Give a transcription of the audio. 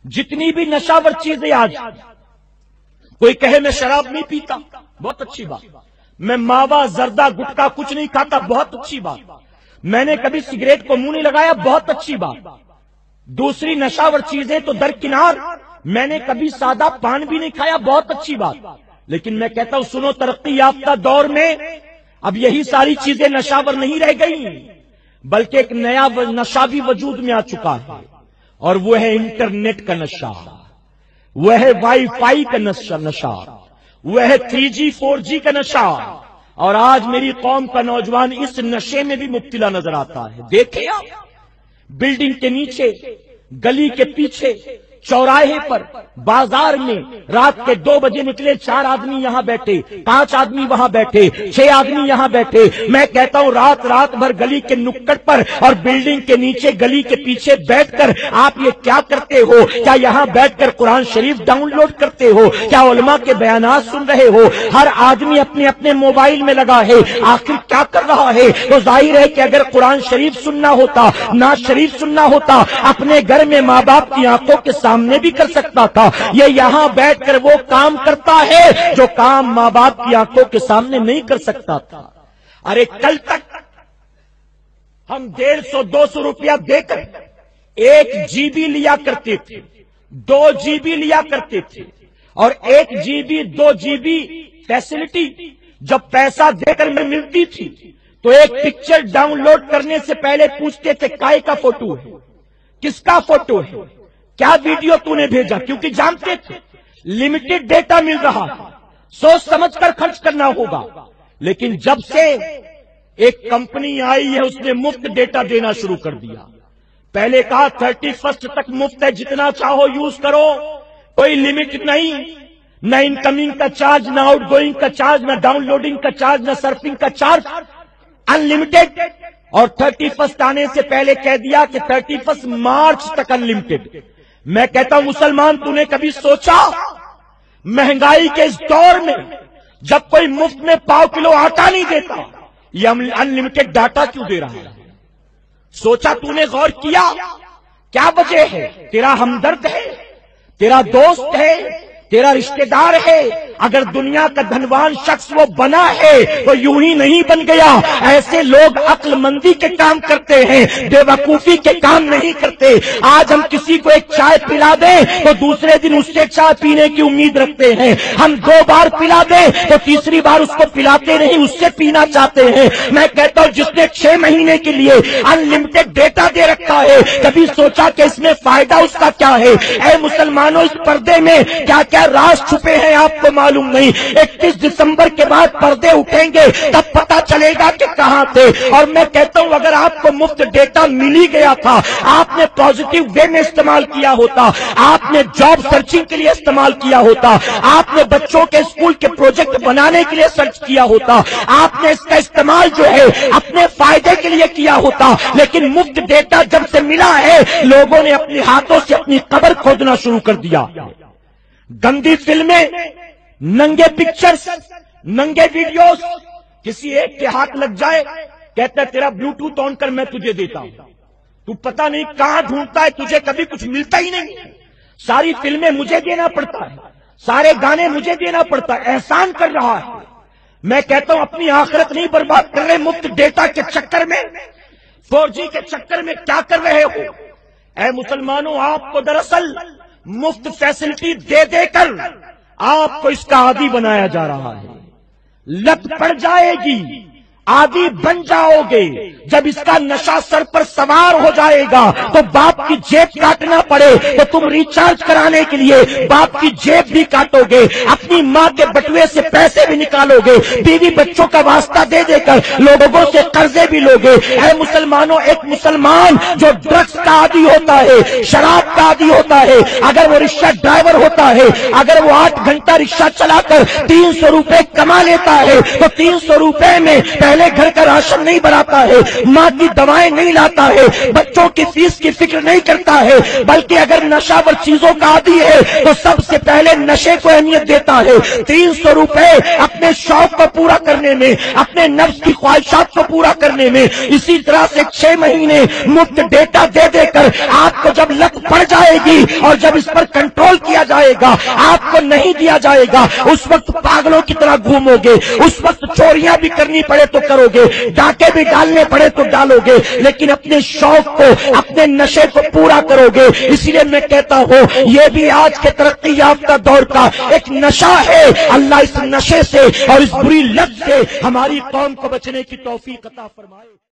جتنی بھی نشاور چیزیں آج، کوئی کہے میں شراب نہیں پیتا، بہت اچھی بات، میں ماوا زردہ گٹکا کچھ نہیں کھاتا، بہت اچھی بات، میں نے کبھی سگریٹ کو منہ نہیں لگایا، بہت اچھی بات، دوسری نشاور چیزیں تو درکنار، میں نے کبھی سادہ پان بھی نہیں کھایا، بہت اچھی بات، لیکن میں کہتا ہوں سنو، ترقی یافتہ دور میں اب یہی ساری چیزیں نشاور نہیں رہ گئی، بلکہ ایک نیا نشہ بھی وجود میں آ چکا ہے، اور وہ ہے انٹرنیٹ کا نشہ، وہ ہے وائی فائی کا نشہ، وہ ہے 3G 4G کا نشہ، اور آج میری قوم کا نوجوان اس نشے میں بھی مبتلا نظر آتا ہے۔ دیکھیں آپ، بلڈنگ کے نیچے، گلی کے پیچھے، چوراہے پر، بازار میں رات کے 2 بجے نکلے، 4 آدمی یہاں بیٹھے، 5 آدمی وہاں بیٹھے، 6 آدمی یہاں بیٹھے، میں کہتا ہوں رات بھر گلی کے نکڑ پر اور بلڈنگ کے نیچے گلی کے پیچھے بیٹھ کر آپ یہ کیا کرتے ہو؟ کیا یہاں بیٹھ کر قرآن شریف ڈاؤن لوڈ کرتے ہو؟ کیا علماء کے بیانات سن رہے ہو؟ ہر آدمی اپنے اپنے موبائل میں لگا ہے، آخر کیا کر رہا ہے؟ تو ظاہر ہے کہ اگر قرآن شریف سننا ہوتا، نعت شریف سننا ہوتا، اپنے گھر میں ماں باپ کی آنکھوں کے سامنے بھی کر سکتا تھا، یہ یہاں بیٹھ کر وہ کام کرتا ہے جو کام ماں باپ کی آنکھوں کے سامنے نہیں کر سکتا تھا۔ ارے کل تک ہم 150-200 روپیہ دے کر 1 GB لیا کرتے تھے، 2 GB لیا کرتے تھے، اور 1 GB 2 GB فیسلٹی جب پیسہ دے کر میں ملتی تھی تو ایک پکچر ڈاؤن لوڈ کرنے سے پہلے پوچھتے تھے کائے کا فوٹو ہے، کس کا فوٹو ہے، کیا ویڈیو تو نے بھیجا، کیونکہ جانتے تھے لمیٹڈ ڈیٹا مل رہا ہے، سوچ سمجھ کر خرچ کرنا ہوگا۔ لیکن جب سے ایک کمپنی آئی ہے اس نے مفت ڈیٹا دینا شروع کر دیا۔ پہلے کہا 31 تک مفت ہے، جتنا چاہو یوز کرو، کوئی لمٹ نہیں، نہ انکمنگ کا چارج، نہ آؤٹ گوئنگ کا چارج، نہ ڈاؤن لوڈنگ کا چارج، نہ سرفنگ کا چارج، انلمیٹڈ۔ اور 31 آنے سے پہلے کہہ دیا کہ 31 مارچ تک انلمیٹڈ۔ میں کہتا ہوں مسلمان، تو نے کبھی سوچا مہنگائی کے اس دور میں جب کوئی مفت میں پاؤ کلو آٹا نہیں دیتا، یہ انلمیٹڈ ڈاٹا کیوں دے رہا ہے؟ سوچا تو نے غور کیا کیا وجہ ہے؟ تیرا ہمدرد ہے، تیرا دوست ہے، تیرا رشتہ دار ہے۔ اگر دنیا کا دھنوان شخص وہ بنا ہے تو یوں ہی نہیں بن گیا، ایسے لوگ عقل مندی کے کام کرتے ہیں، بے وقوفی کے کام نہیں کرتے۔ آج ہم کسی کو ایک چائے پلا دیں تو دوسرے دن اس سے چائے پینے کی امید رکھتے ہیں، ہم 2 بار پلا دیں تو تیسری بار اس کو پلاتے نہیں، اس سے پینا چاہتے ہیں۔ میں کہتا ہوں جس نے 6 مہینے کے لیے انلمیٹڈ ڈیٹا دے رکھا ہے، کبھی سوچا کہ اس میں فائدہ اس کا کیا ہے؟ اے مسلمانوں، اس پردے میں کیا کیا راز چھپے ہیں آپ کو معلوم نہیں۔ 31 دسمبر کے بعد پردے اٹھیں گے تب پتہ چلے گا کہ کہاں تھے۔ اور میں کہتا ہوں اگر آپ کو مفت ڈیٹا مل ہی گیا تھا، آپ نے پازیٹیو وے میں استعمال کیا ہوتا، آپ نے جاب سرچنگ کے لیے استعمال کیا ہوتا، آپ نے بچوں کے اسکول کے پروجیکٹ بنانے کے لیے سرچ کیا ہوتا، آپ نے اس کا استعمال جو ہے اپنے فائدے کے لیے کیا ہوتا۔ لیکن مفت ڈیٹا جب سے ملا ہے، لوگوں نے اپنے ہاتھوں سے اپنی قبر کھودنا شروع کر دیا۔ گندی فلمیں، ننگے پکچرز، ننگے ویڈیوز، کسی ایک کے ہاتھ لگ جائے کہتا ہے تیرا بلوٹوتھ آن کر میں تجھے دیتا ہوں، تو پتہ نہیں کہاں ڈھونڈتا ہے، تجھے کبھی کچھ ملتا ہی نہیں۔ ساری فلمیں مجھے دینا پڑتا ہے، سارے گانے مجھے دینا پڑتا ہے، احسان کر رہا ہے۔ میں کہتا ہوں اپنی آخرت نہیں برباد کر رہے مفت ڈیٹا کے چکر میں، 4G کے چکر میں کیا کر رہے ہو؟ اے مسلمانوں، آپ کو دراصل مفت فیسلٹی دے دے کر آپ کو اس کا عادی بنایا جا رہا ہے۔ لت پڑ جائے گی، عادی بن جاؤ گے۔ جب اس کا نشہ سر پر سوار ہو جائے گا تو باپ کی جیب کاٹنا پڑے تو تم ریچارج کرانے کے لیے باپ کی جیب بھی کاٹو گے، اپنی ماں کے بٹوے سے پیسے بھی نکالو گے، بیوی بچوں کا واسطہ دے دے کر لوگوں سے قرضے بھی لوگے۔ اے مسلمانوں، ایک مسلمان جو ڈرگس کا عادی ہوتا ہے، شراب کا عادی ہوتا ہے، اگر وہ رکشہ ڈرائیور ہوتا ہے، اگر وہ 8 گھنٹہ رکشہ چلا کر 300 روپے کما لیتا ہے تو 300 روپے میں پہلے پہلے گھر کا راشن نہیں بناتا ہے، ماں کی دوائیں نہیں لاتا ہے، بچوں کی فیس کی فکر نہیں کرتا ہے، بلکہ اگر نشاور چیزوں کا عادی ہے تو سب سے پہلے نشے کو اہمیت دیتا ہے۔ 300 روپے اپنے شوق کو پورا کرنے میں، اپنے نفس کی خواہشات کو پورا کرنے میں، اسی طرح سے 6 مہینے مفت ڈیٹا دے دے کر آپ کو جب لت پڑ جائے گی اور جب اس پر کنٹرول کیا جائے گا، آپ کو نہیں دیا جائے گا، اس وقت پاگلوں کی طرح گھومو گے، اس وقت چوریاں بھی کرنی پڑے تو کرو گے، ڈاکے بھی ڈالنے پڑے تو ڈالو گے، لیکن اپنے شوق کو، اپنے نشے کو پورا کرو گے۔ اسی لیے میں کہتا ہوں یہ بھی آج کے ترقی یافتہ دور کا ایک نشہ ہے۔ اللہ اس نشے سے اور اس بری لت سے ہماری قوم کو بچنے کی توفیق عطا فرمائے۔